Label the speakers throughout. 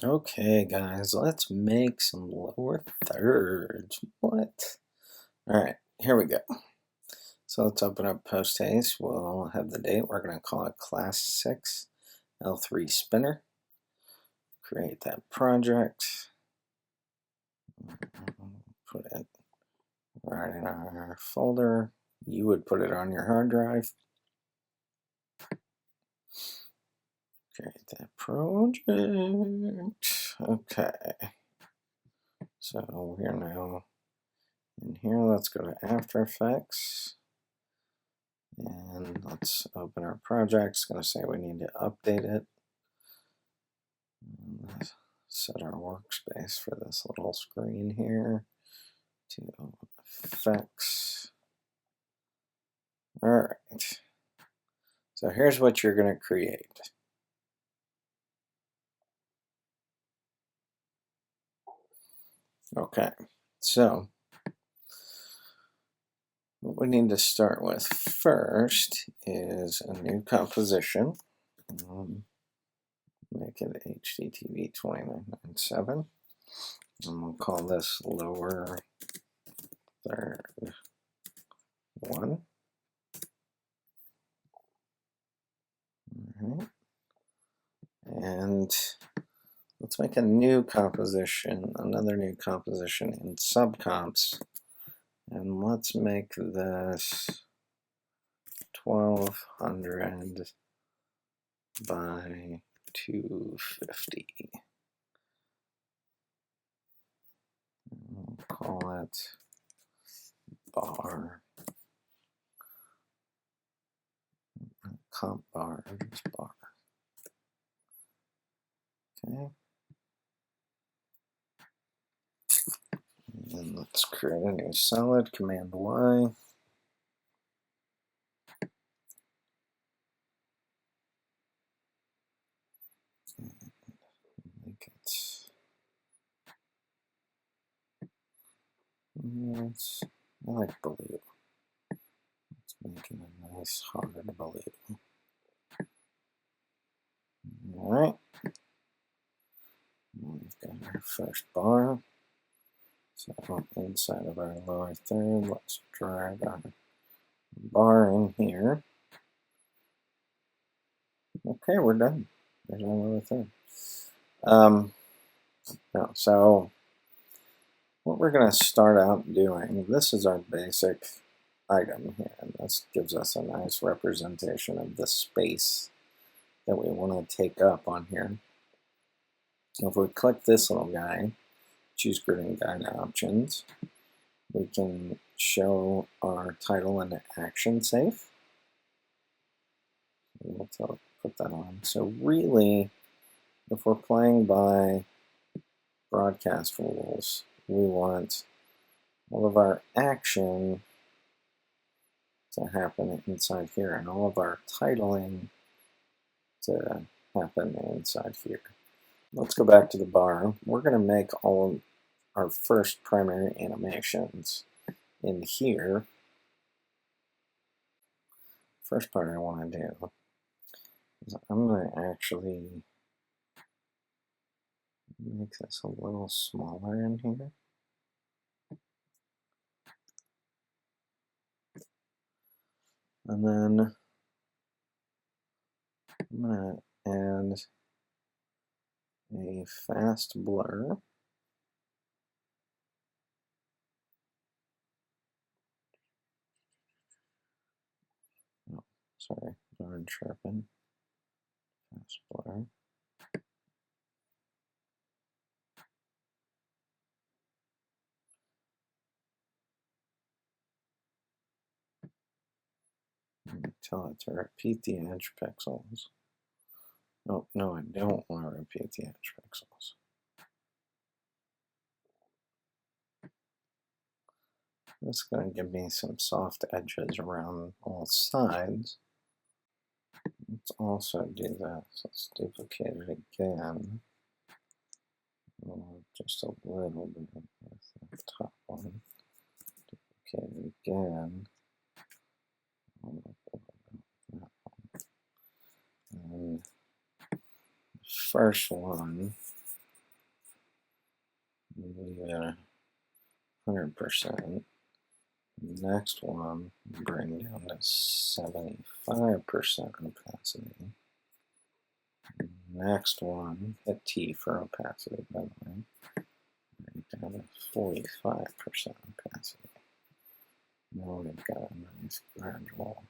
Speaker 1: Okay, guys, let's make some lower thirds. What? All right, here we go. So let's open up Post Haste. We'll have the date. We're going to call it Class 6 L3 Spinner. Create that project. Put it right in our folder. You would put it on your hard drive. Create that project. Okay. So we're now in here. Let's go to After Effects. And let's open our project. It's going to say we need to update it. And let's set our workspace for this little screen here to effects. All right. So here's what you're going to create. Okay. So what we need to start with first is a new composition. Make it HDTV 2997. And we'll call this lower third 1. All right. And let's make a new composition, another new composition in subcomps. And let's make this 1200 by 250. We'll call it bar. Comp bar, just bar. Okay. And then let's create a new solid, Command Y. Make it. Yes, I like blue. Let's make it a nice hard blue. All right. We've got our first bar. So inside of our lower third, let's drag our bar in here. Okay, we're done. There's our lower third. So what we're going to start out doing, this is our basic item here, and this gives us a nice representation of the space that we want to take up on here. If we click this little guy, choose Grid and Guide Options, we can show our title in Action Safe. We'll put that on. So really, if we're playing by broadcast rules, we want all of our action to happen inside here and all of our titling to happen inside here. Let's go back to the bar. We're going to make all of our first primary animations in here. First part I want to do is I'm going to actually make this a little smaller in here. And then I'm going to add a fast blur. Oh, sorry, blur and sharpen. Fast blur. Tell it to repeat the edge pixels. Oh, no, I don't want to repeat the edge pixels. This is going to give me some soft edges around all sides. Let's also do that. So let's duplicate it again. Just a little bit with the top one. Duplicate it again. And the first one, 100%. The next one, bring down to 75% opacity. Next one, hit T for opacity, by the way. Bring it down to 45% opacity. Now we've got a nice gradual.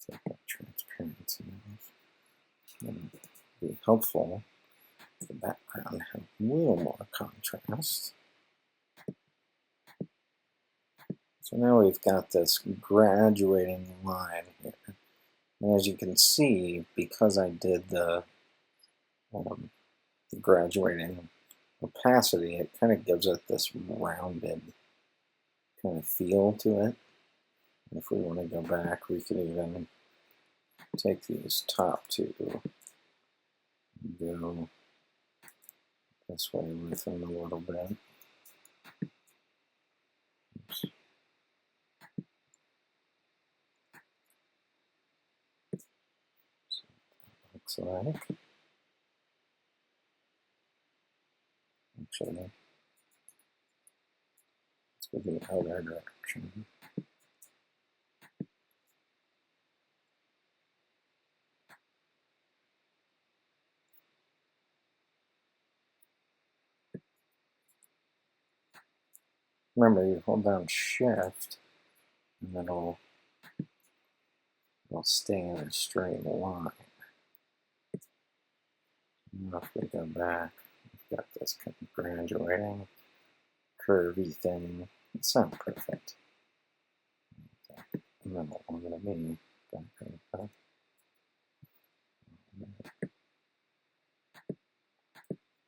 Speaker 1: Take that transparency off. And be helpful if the background had a little more contrast. So now we've got this graduating line here. And as you can see, because I did the graduating opacity, it kind of gives it this rounded kind of feel to it. And if we want to go back, we could even take these top two, go this way with them a little bit. Oops. So that looks like. Actually, let's go the other direction. Remember, you hold down Shift, and then it'll stay in a straight line. Now if we go back, we've got this kind of graduating, curvy thing. It sounds perfect. And then what I'm going to be back right back.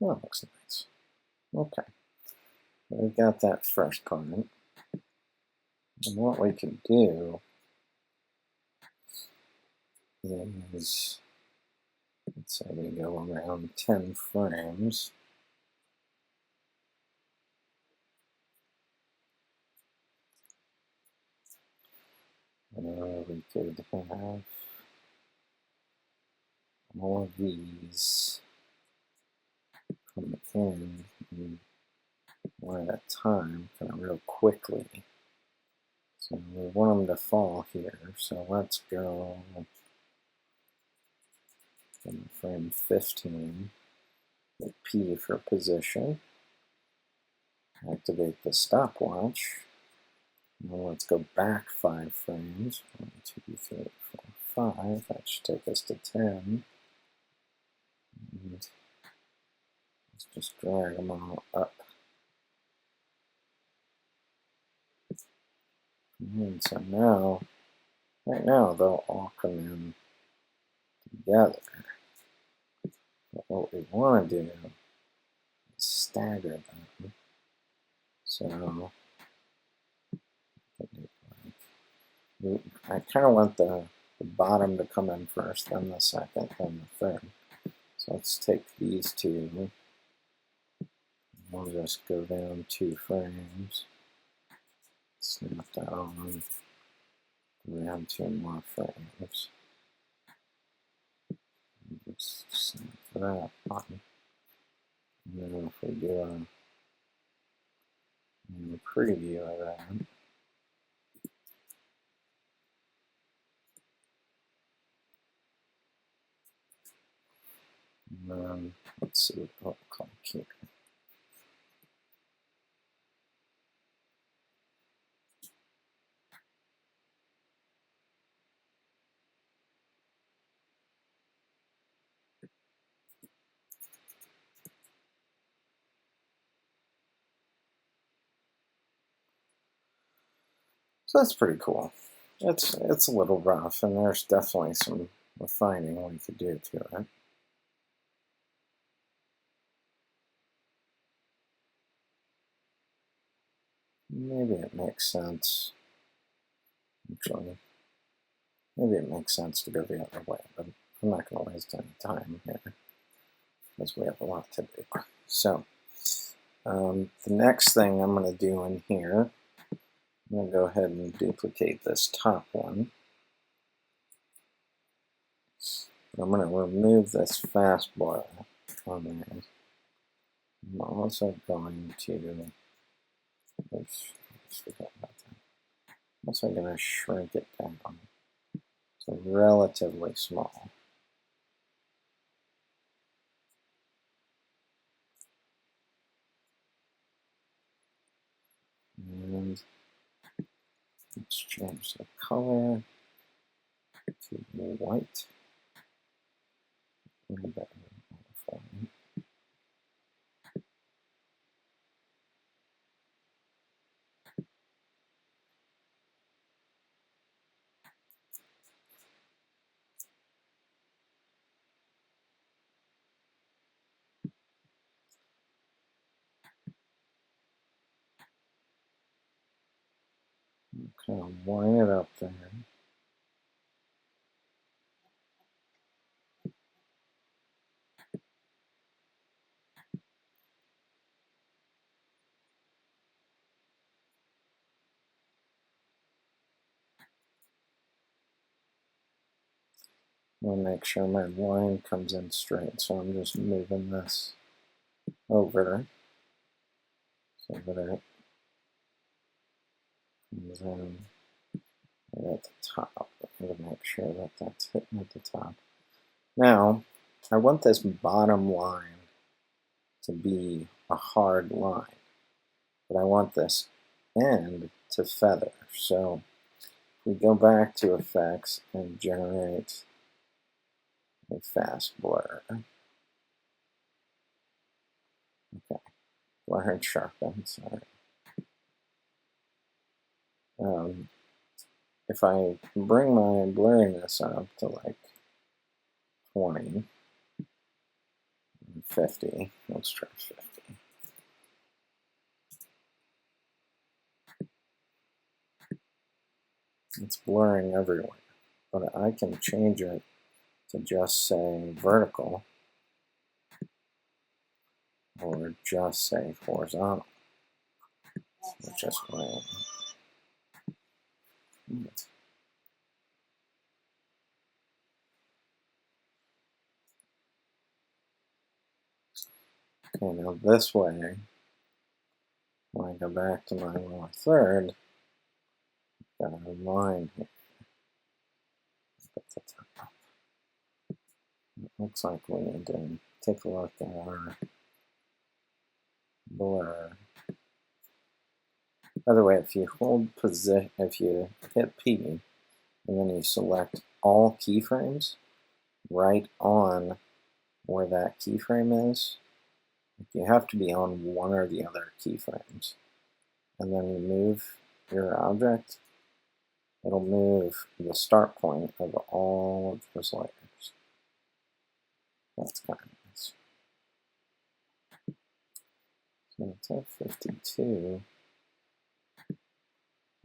Speaker 1: Oh, that looks nice. Okay. We've got that first part. And what we can do is, let's say we go around 10 frames. We could have all of these come in one at a time, kind of real quickly. So we want them to fall here. So let's go from frame 15, hit P for position, activate the stopwatch. Now let's go back 5 frames. 1, 2, 3, 4, 5. That should take us to 10. And let's just drag them all up. And so now, right now, they'll all come in together. But what we want to do is stagger them. So I kind of want the bottom to come in first, then the second, then the third. So let's take these two. We'll just go down 2 frames. Snap that on. Go down 2 more frames. Just snap that on. And then if we do a preview of that, let's see what it'll look like here. So that's pretty cool. It's a little rough, and there's definitely some refining we could do to it. Maybe it makes sense. Actually, maybe it makes sense to go the other way, but I'm not going to waste any time here because we have a lot to do. So the next thing I'm going to do in here I'm going to go ahead and duplicate this top one. I'm going to remove this fast blur on there. I'm also going to, oops, let's forget about that. I'm also going to shrink it down. So relatively small. And let's change the color to white. And that kind of line it up there. I'll make sure my line comes in straight, so I'm just moving this over so that it comes in right at the top. I'm going to make sure that that's hitting at the top. Now, I want this bottom line to be a hard line, but I want this end to feather. So we go back to effects and generate a fast blur. Okay, blur and sharpen, sorry. If I bring my blurriness up to like 20, 50, let's try 50. It's blurring everywhere, but I can change it to just say vertical or just say horizontal, which is what okay, now this way, when I go back to my lower third, I've got a line here at the top. It looks like we need to take a look at our blur. By the way, if you hold position, if you hit P and then you select all keyframes right on where that keyframe is, you have to be on one or the other keyframes. And then you move your object, it'll move the start point of all of those layers. That's kind of nice. So it's at 52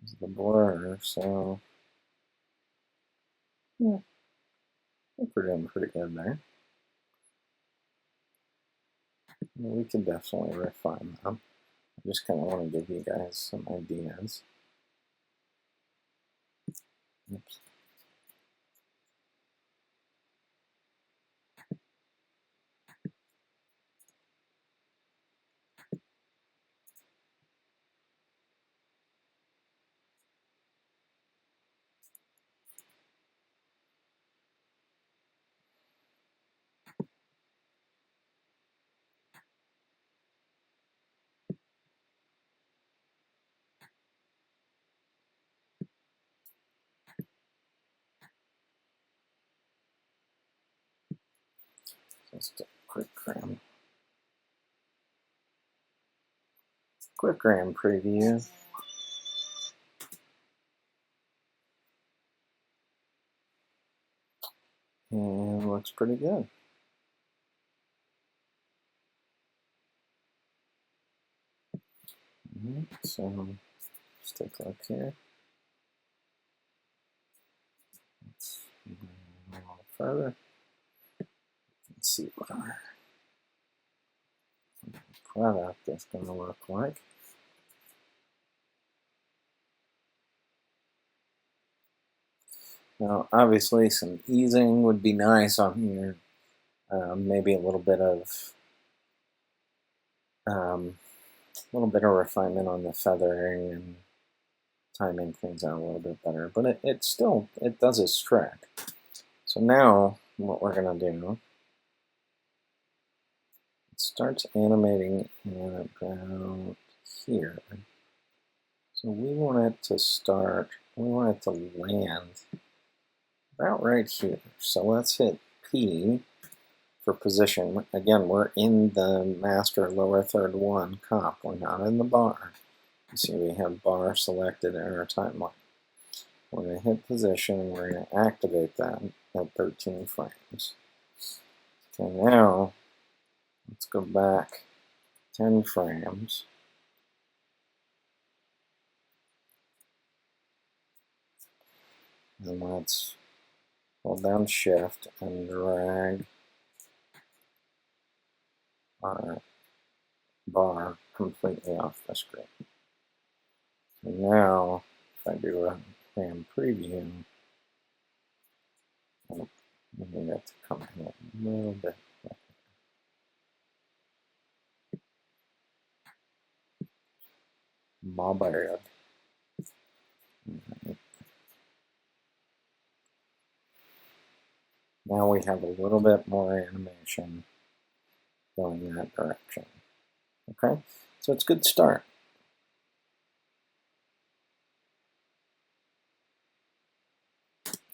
Speaker 1: is the blur, so yeah, I think we're doing pretty good there. We can definitely refine them. I just kind of want to give you guys some ideas. Oops. Just a quick gram preview. And looks pretty good. So let's take a look here. Let's go a little further. Let's see what our product is going to look like. Now, obviously, some easing would be nice on here. Maybe a little bit of refinement on the feathering and timing things out a little bit better. But it still does its trick. So now what we're gonna do, it starts animating at about here. So we want it to start. We want it to land about right here. So let's hit P for position. Again, we're in the master lower third 1 comp. We're not in the bar. You see we have bar selected in our timeline. We're going to hit position. We're going to activate that at 13 frames. Okay, now let's go back 10 frames. And let's hold down Shift and drag our bar completely off the screen. So now, if I do a frame preview, I'm going to come in a little bit. My bad. Now we have a little bit more animation going that direction. Okay, so it's a good start.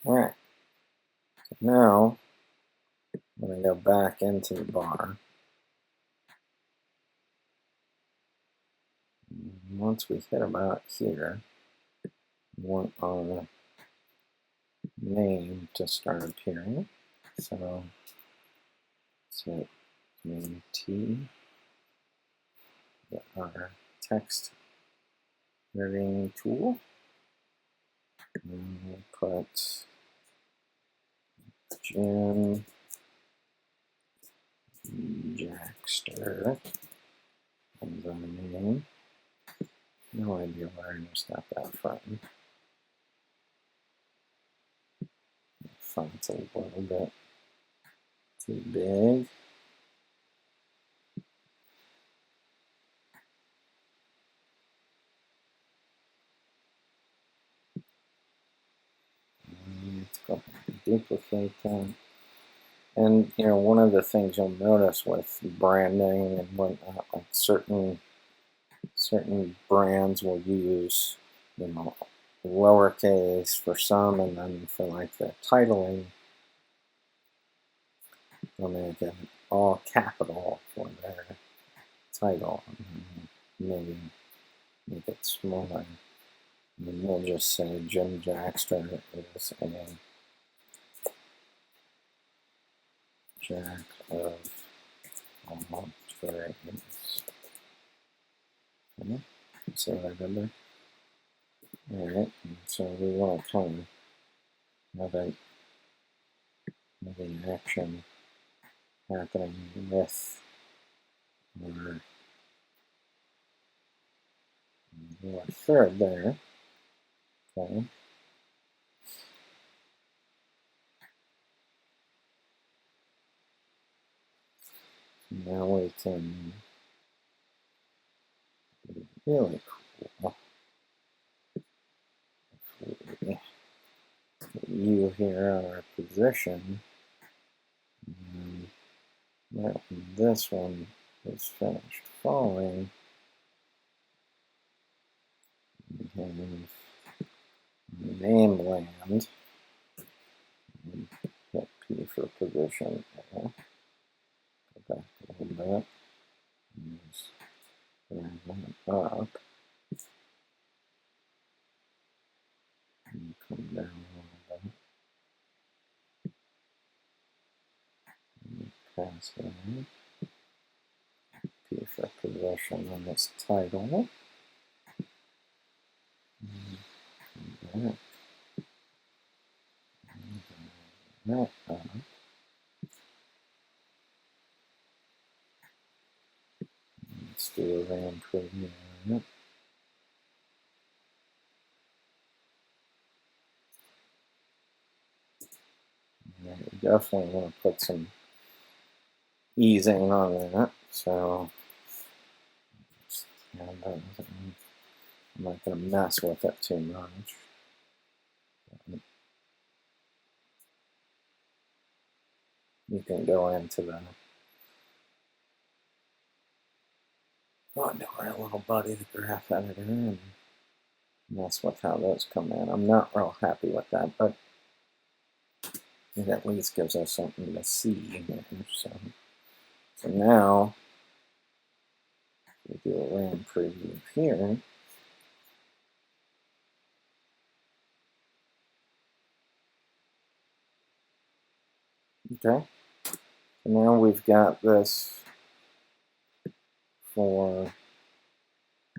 Speaker 1: All right, so now I'm going to go back into the bar. Once we hit about here, we want our name to start appearing. So let's hit name T, get our text editing tool, and we'll put Jim Jackster as our name. No idea where I just got that from. The font's a little bit too big. Let's go ahead and duplicate that. And you know, one of the things you'll notice with branding and whatnot, like certain brands will use, you know, lowercase for some, and then for like the titling, they'll make it all capital for their title. Maybe make it smaller. And then we'll just say Jim Jackster is a jack of all trades. Okay. See what I did there? Alright, so we want to kind of have an action happening with our third there. Okay. Now we can really cool. You here on our position. Well, this one is finished falling. We have name land. Hit P for position. Go back a little bit. Just drag that up. And come down a little bit. And pass that. P for position on this title. And that up. Let's do a RAM preview on it. you definitely want to put some easing on that. So I'm not going to mess with it too much. You can go into our little buddy, the graph editor, and mess with how those come in. I'm not real happy with that, but it at least gives us something to see here. So now we do a RAM preview here. Okay, so now we've got this for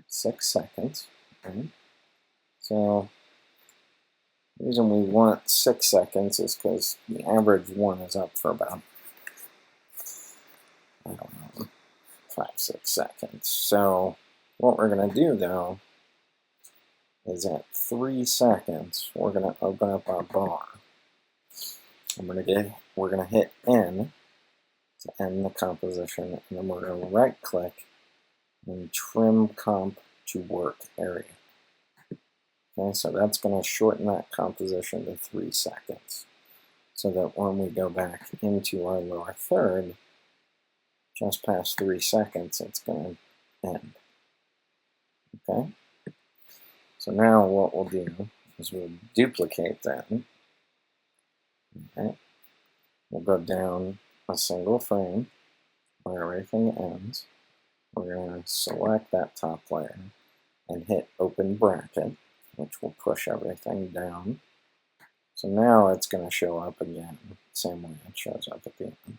Speaker 1: 6 seconds. Okay. So the reason we want 6 seconds is because the average one is up for about, I don't know, 5-6 seconds. So what we're going to do though is at 3 seconds we're going to open up our bar. We're going to hit N to end the composition, and then we're going to right click and trim comp to work area. Okay, so that's going to shorten that composition to 3 seconds, so that when we go back into our lower third, just past 3 seconds, it's going to end. Okay, so now what we'll do is we'll duplicate that. Okay, we'll go down a single frame where everything ends. We're going to select that top layer and hit open bracket, which will push everything down. So now it's going to show up again, same way it shows up at the end,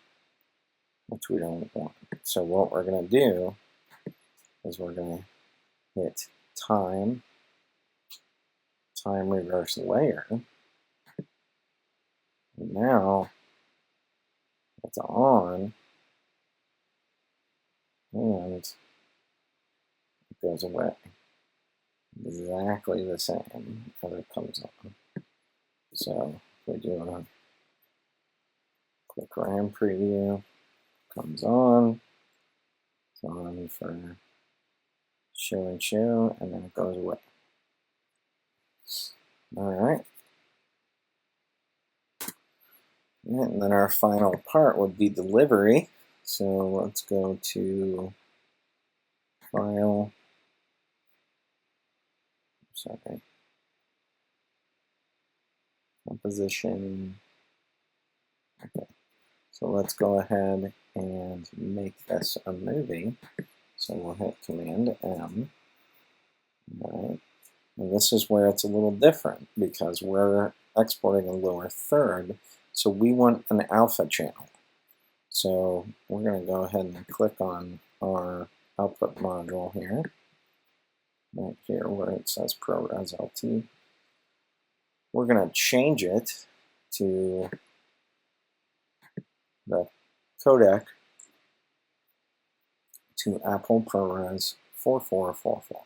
Speaker 1: which we don't want. So what we're going to do is we're going to hit time reverse layer. And now it's on, and it goes away. Exactly the same as it comes on. So if we do a quick RAM preview, comes on, it's on for show and show, and then it goes away. All right. And then our final part would be delivery. So let's go to File, Composition. Okay, so let's go ahead and make this a movie. So we'll hit Command M. All right. And this is where it's a little different because we're exporting a lower third, so we want an alpha channel. So we're going to go ahead and click on our output module here, right here where it says ProRes LT. We're going to change it to the codec to Apple ProRes 4444.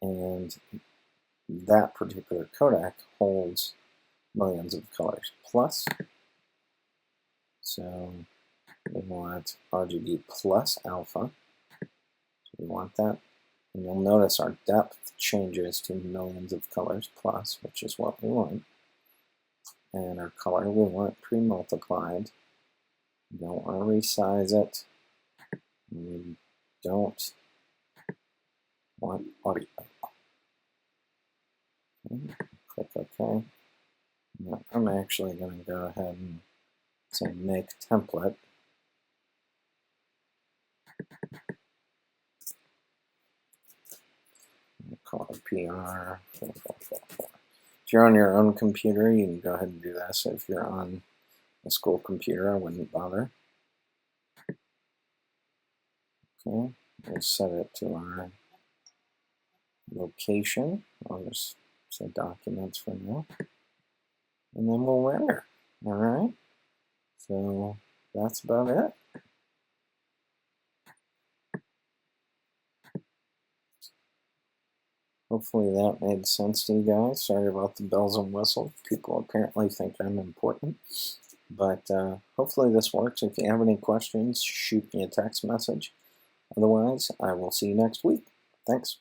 Speaker 1: And that particular codec holds millions of colors plus. So we want RGB plus alpha. So we want that. And you'll notice our depth changes to millions of colors plus, which is what we want. And our color we want pre-multiplied. We don't want to resize it. We don't want audio. Okay. Click OK. Now, I'm actually going to go ahead and say make template. We'll call it PR 4444. If you're on your own computer, you can go ahead and do this. If you're on a school computer, I wouldn't bother. Okay, we'll set it to our location. I'll just say documents for now. And then we'll render. All right. So that's about it. Hopefully that made sense to you guys. Sorry about the bells and whistles. People apparently think I'm important. But hopefully this works. If you have any questions, shoot me a text message. Otherwise, I will see you next week. Thanks.